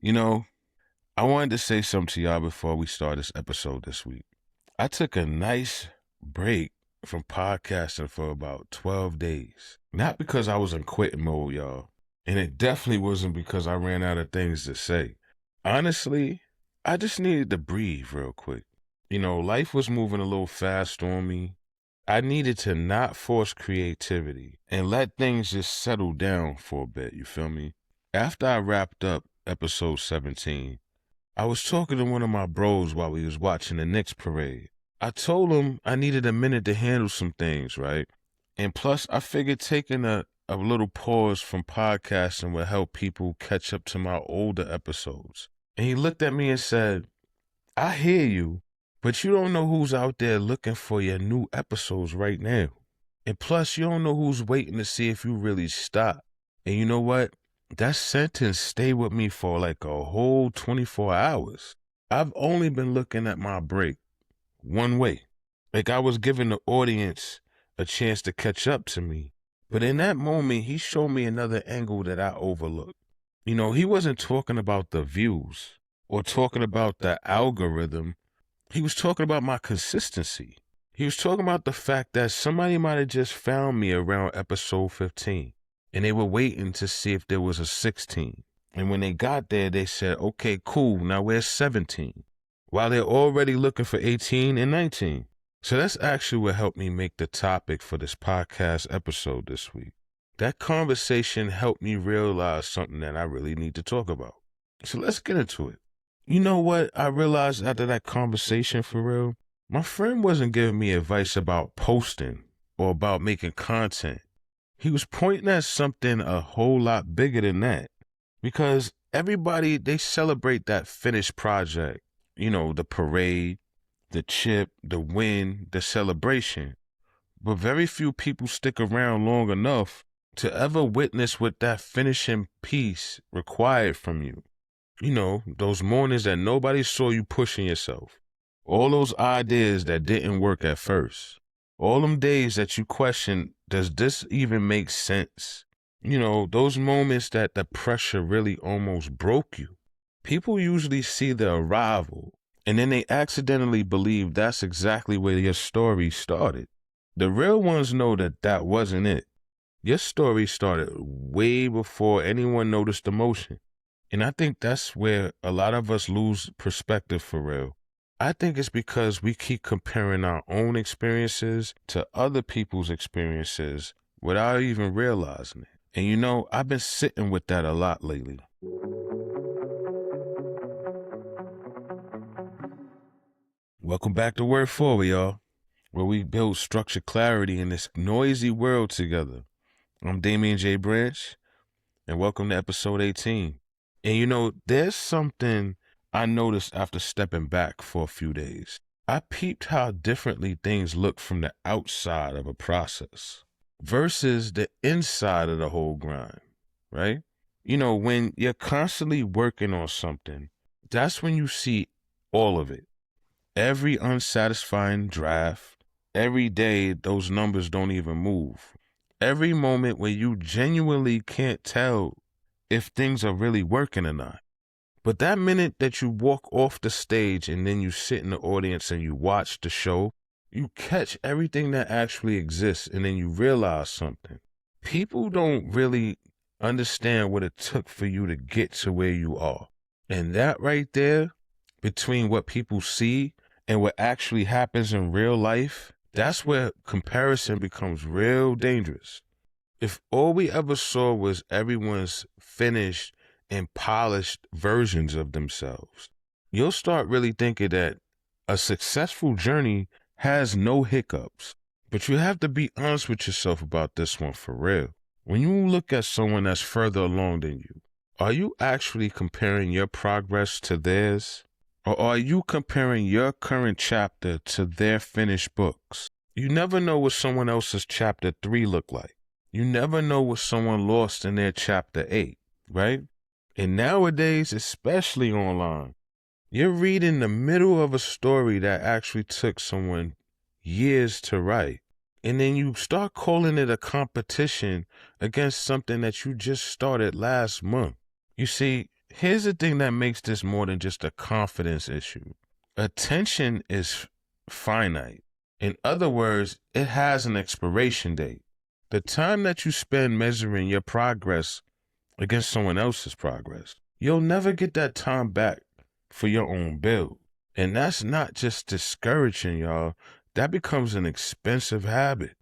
You know, I wanted to say something to y'all before we start this episode this week. I took a nice break from podcasting for about 12 days. Not because I was in quitting mode, y'all. And it definitely wasn't because I ran out of things to say. Honestly, I just needed to breathe real quick. Life was moving a little fast on me. I needed to not force creativity and let things just settle down for a bit, you feel me? After I wrapped up episode 17, I was talking to one of my bros while we was watching the Knicks parade. I told him I needed a minute to handle some things, right? And plus, I figured taking a little pause from podcasting would help people catch up to my older episodes. And he looked at me and said, I hear you, but you don't know who's out there looking for your new episodes right now. And plus, you don't know who's waiting to see if you really stop. And you know what? That sentence stayed with me for like a whole 24 hours. I've only been looking at my break one way. Like I was giving the audience a chance to catch up to me. But in that moment, he showed me another angle that I overlooked. He wasn't talking about the views or talking about the algorithm. He was talking about my consistency. He was talking about the fact that somebody might have just found me around episode 15 and they were waiting to see if there was a 16. And when they got there, they said, okay, cool, now where's 17? While they're already looking for 18 and 19. So that's actually what helped me make the topic for this podcast episode this week. That conversation helped me realize something that I really need to talk about. So let's get into it. You know what I realized after that conversation for real? My friend wasn't giving me advice about posting or about making content. He was pointing at something a whole lot bigger than that. Because everybody, they celebrate that finished project. The parade, the chip, the win, the celebration. But very few people stick around long enough to ever witness what that finishing piece required from you. Those mornings that nobody saw you pushing yourself. All those ideas that didn't work at first. All them days that you question, does this even make sense? Those moments that the pressure really almost broke you. People usually see the arrival, and then they accidentally believe that's exactly where your story started. The real ones know that that wasn't it. Your story started way before anyone noticed the motion. And I think that's where a lot of us lose perspective for real. I think it's because we keep comparing our own experiences to other people's experiences without even realizing it. And I've been sitting with that a lot lately. Welcome back to Word Forward, y'all, where we build structured clarity in this noisy world together. I'm Damien J and welcome to episode 18. And there's something I noticed after stepping back for a few days. I peeped how differently things look from the outside of a process versus the inside of the whole grind, right? When you're constantly working on something, that's when you see all of it. Every unsatisfying draft, every day those numbers don't even move. Every moment where you genuinely can't tell if things are really working or not. But that minute that you walk off the stage and then you sit in the audience and you watch the show, you catch everything that actually exists and then you realize something. People don't really understand what it took for you to get to where you are. And that right there, between what people see and what actually happens in real life, that's where comparison becomes real dangerous. If all we ever saw was everyone's finished and polished versions of themselves, you'll start really thinking that a successful journey has no hiccups. But you have to be honest with yourself about this one for real. When you look at someone that's further along than you, are you actually comparing your progress to theirs? Or are you comparing your current chapter to their finished books? You never know what someone else's chapter 3 looked like. You never know what someone lost in their chapter 8, right? And nowadays, especially online, you're reading the middle of a story that actually took someone years to write. And then you start calling it a competition against something that you just started last month. You see, Here's the thing that makes this more than just a confidence issue. Attention is finite. In other words, it has an expiration date. The time that you spend measuring your progress against someone else's progress, you'll never get that time back for your own build. And that's not just discouraging, y'all. That becomes an expensive habit.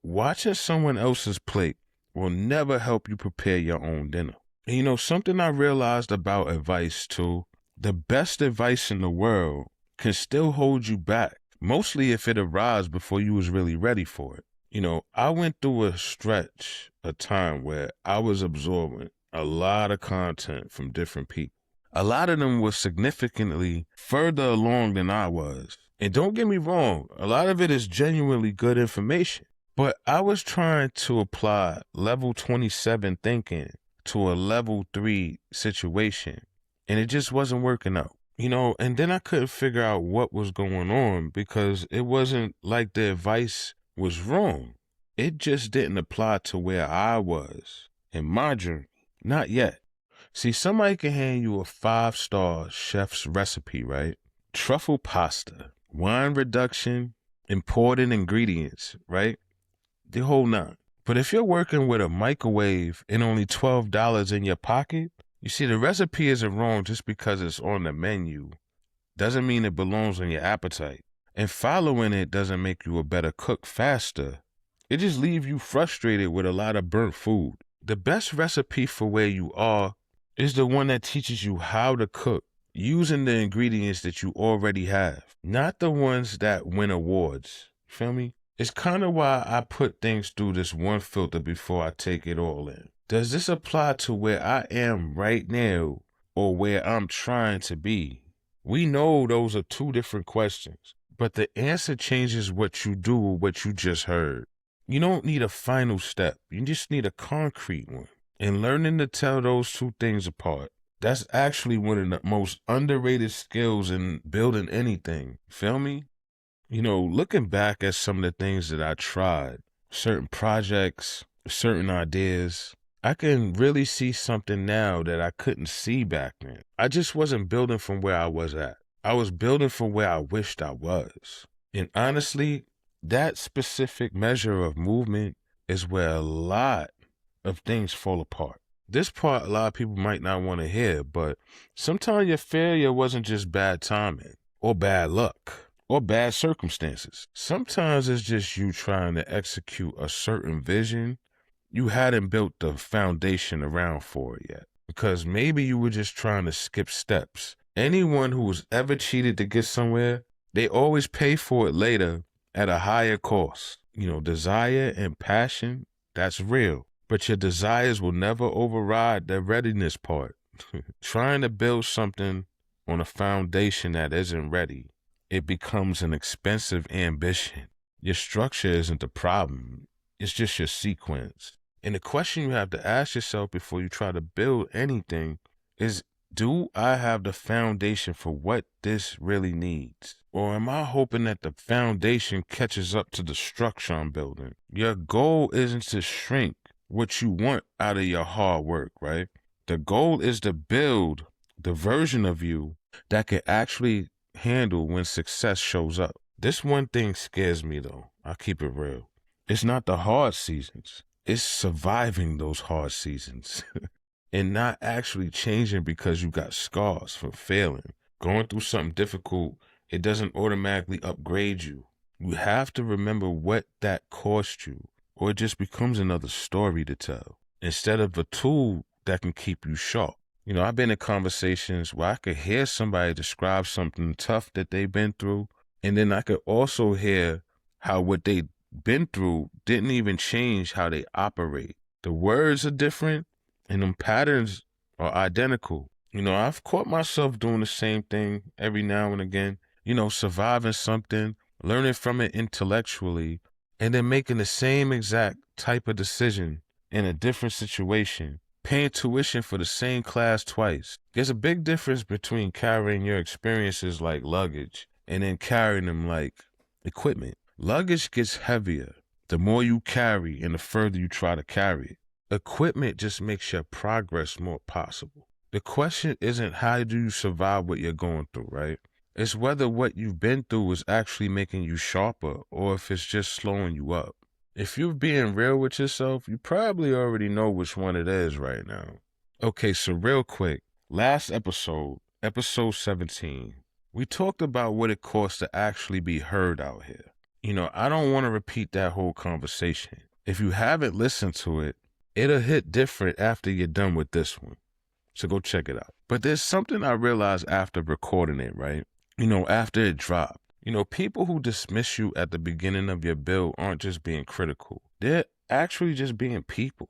Watching someone else's plate will never help you prepare your own dinner. And something I realized about advice too, the best advice in the world can still hold you back, mostly if it arrives before you was really ready for it. I went through a time where I was absorbing a lot of content from different people. A lot of them were significantly further along than I was. And don't get me wrong, a lot of it is genuinely good information. But I was trying to apply level 27 thinking to a level 3 situation, and it just wasn't working out. And then I couldn't figure out what was going on because it wasn't like the advice was wrong. It just didn't apply to where I was in my journey. Not yet. See, somebody can hand you a 5-star chef's recipe, right? Truffle pasta, wine reduction, imported ingredients, right? The whole nine. But if you're working with a microwave and only $12 in your pocket, you see, the recipe isn't wrong just because it's on the menu. Doesn't mean it belongs on your appetite. And following it doesn't make you a better cook faster. It just leaves you frustrated with a lot of burnt food. The best recipe for where you are is the one that teaches you how to cook using the ingredients that you already have, not the ones that win awards. Feel me? It's kind of why I put things through this one filter before I take it all in. Does this apply to where I am right now or where I'm trying to be? We know those are two different questions, but the answer changes what you do with what you just heard. You don't need a final step. You just need a concrete one. And learning to tell those two things apart, that's actually one of the most underrated skills in building anything. Feel me? Looking back at some of the things that I tried, certain projects, certain ideas, I can really see something now that I couldn't see back then. I just wasn't building from where I was at. I was building from where I wished I was. And honestly, that specific measure of movement is where a lot of things fall apart. This part a lot of people might not want to hear, but sometimes your failure wasn't just bad timing or bad luck or bad circumstances. Sometimes it's just you trying to execute a certain vision. You hadn't built the foundation around for it yet because maybe you were just trying to skip steps. Anyone who was ever cheated to get somewhere, they always pay for it later at a higher cost. Desire and passion, that's real. But your desires will never override the readiness part. Trying to build something on a foundation that isn't ready, it becomes an expensive ambition. Your structure isn't the problem. It's just your sequence. And the question you have to ask yourself before you try to build anything is, do I have the foundation for what this really needs? Or am I hoping that the foundation catches up to the structure I'm building? Your goal isn't to shrink what you want out of your hard work, right? The goal is to build the version of you that can actually handle when success shows up. This one thing scares me though. I'll keep it real. It's not the hard seasons. It's surviving those hard seasons and not actually changing because you got scars from failing. Going through something difficult, it doesn't automatically upgrade you. You have to remember what that cost you, or it just becomes another story to tell instead of a tool that can keep you sharp. I've been in conversations where I could hear somebody describe something tough that they've been through, and then I could also hear how what they've been through didn't even change how they operate. The words are different, and them patterns are identical. I've caught myself doing the same thing every now and again, surviving something, learning from it intellectually, and then making the same exact type of decision in a different situation, paying tuition for the same class twice. There's a big difference between carrying your experiences like luggage and then carrying them like equipment. Luggage gets heavier the more you carry and the further you try to carry it. Equipment just makes your progress more possible. The question isn't how do you survive what you're going through, right? It's whether what you've been through is actually making you sharper or if it's just slowing you up. If you're being real with yourself, you probably already know which one it is right now. Okay, so real quick, last episode, episode 17, we talked about what it costs to actually be heard out here. I don't want to repeat that whole conversation. If you haven't listened to it, it'll hit different after you're done with this one. So go check it out. But there's something I realized after recording it, right? After it dropped. People who dismiss you at the beginning of your build aren't just being critical. They're actually just being people.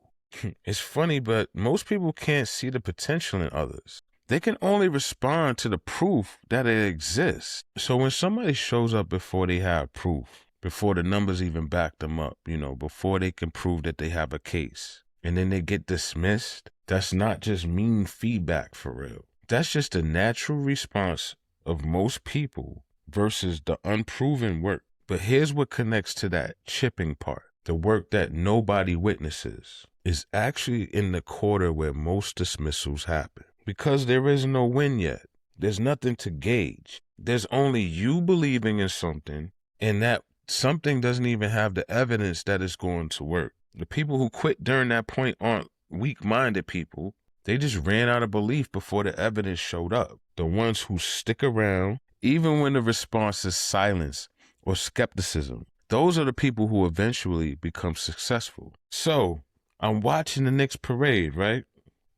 It's funny, but most people can't see the potential in others. They can only respond to the proof that it exists. So when somebody shows up before they have proof, before the numbers even back them up, before they can prove that they have a case, and then they get dismissed, that's not just mean feedback for real. That's just a natural response of most people versus the unproven work. But here's what connects to that chipping part. The work that nobody witnesses is actually in the quarter where most dismissals happen. Because there is no win yet. There's nothing to gauge. There's only you believing in something, and that something doesn't even have the evidence that it's going to work. The people who quit during that point aren't weak-minded people. They just ran out of belief before the evidence showed up. The ones who stick around, even when the response is silence or skepticism, those are the people who eventually become successful. So, I'm watching the Knicks parade, right?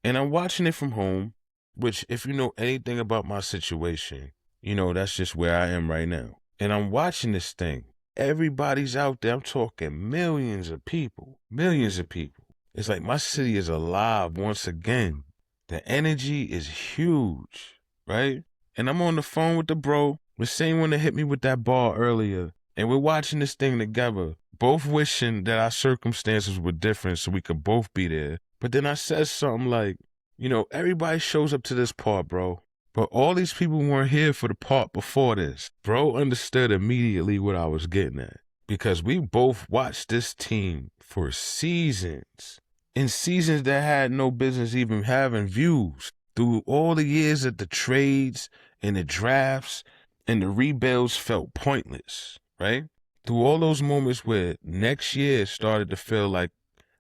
And I'm watching it from home, which if you know anything about my situation, that's just where I am right now. And I'm watching this thing. Everybody's out there. I'm talking millions of people. It's like my city is alive once again. The energy is huge, right? And I'm on the phone with the bro, the same one that hit me with that ball earlier. And we're watching this thing together, both wishing that our circumstances were different so we could both be there. But then I said something like, everybody shows up to this part, bro. But all these people weren't here for the part before this. Bro understood immediately what I was getting at. Because we both watched this team for seasons. In seasons that had no business even having views. Through all the years that the trades and the drafts and the rebuilds felt pointless, right? Through all those moments where next year started to feel like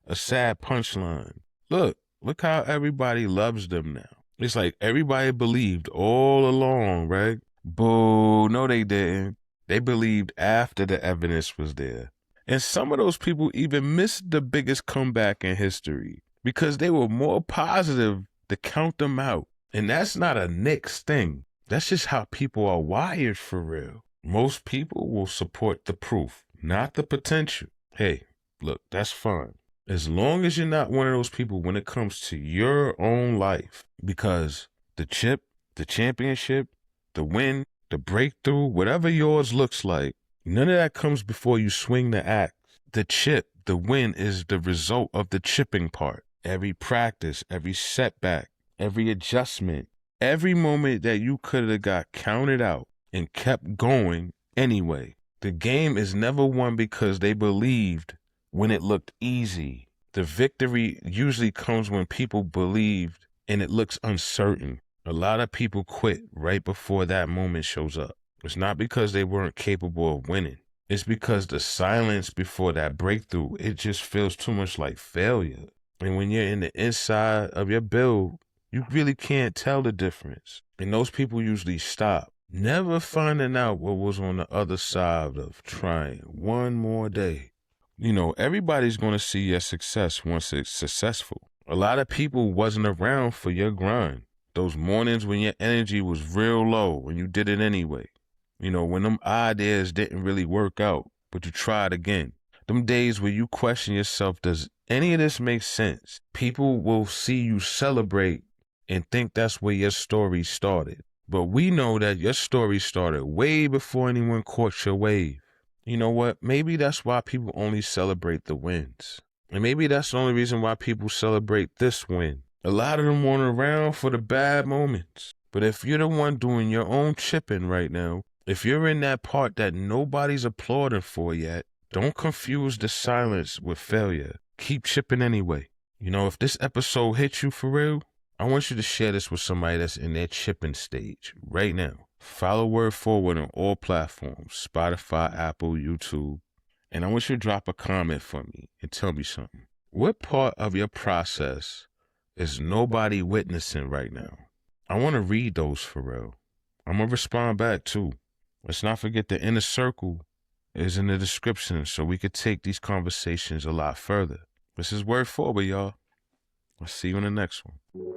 a sad punchline. Look how everybody loves them now. It's like everybody believed all along, right? Boo, no they didn't. They believed after the evidence was there. And some of those people even missed the biggest comeback in history because they were more positive to count them out. And that's not a Knicks thing. That's just how people are wired for real. Most people will support the proof, not the potential. Hey, look, that's fine. As long as you're not one of those people when it comes to your own life. Because the chip, the championship, the win, the breakthrough, whatever yours looks like, none of that comes before you swing the axe. The chip, the win is the result of the chipping part. Every practice, every setback, every adjustment, every moment that you could have got counted out and kept going anyway. The game is never won because they believed when it looked easy. The victory usually comes when people believed and it looks uncertain. A lot of people quit right before that moment shows up. It's not because they weren't capable of winning. It's because the silence before that breakthrough, it just feels too much like failure. And when you're in the inside of your build, you really can't tell the difference. And those people usually stop, never finding out what was on the other side of trying one more day. Everybody's going to see your success once it's successful. A lot of people wasn't around for your grind. Those mornings when your energy was real low and you did it anyway. When them ideas didn't really work out, but you tried again. Them days where you question yourself, does any of this make sense? People will see you celebrate and think that's where your story started. But we know that your story started way before anyone caught your wave. You know what? Maybe that's why people only celebrate the wins. And maybe that's the only reason why people celebrate this win. A lot of them weren't around for the bad moments. But if you're the one doing your own chipping right now, if you're in that part that nobody's applauding for yet, don't confuse the silence with failure. Keep chipping anyway. If this episode hits you for real, I want you to share this with somebody that's in their chipping stage right now. Follow Word Forward on all platforms, Spotify, Apple, YouTube. And I want you to drop a comment for me and tell me something. What part of your process is nobody witnessing right now? I want to read those for real. I'm going to respond back too. Let's not forget the inner circle is in the description so we could take these conversations a lot further. This is Word Forward, y'all. I'll see you in the next one.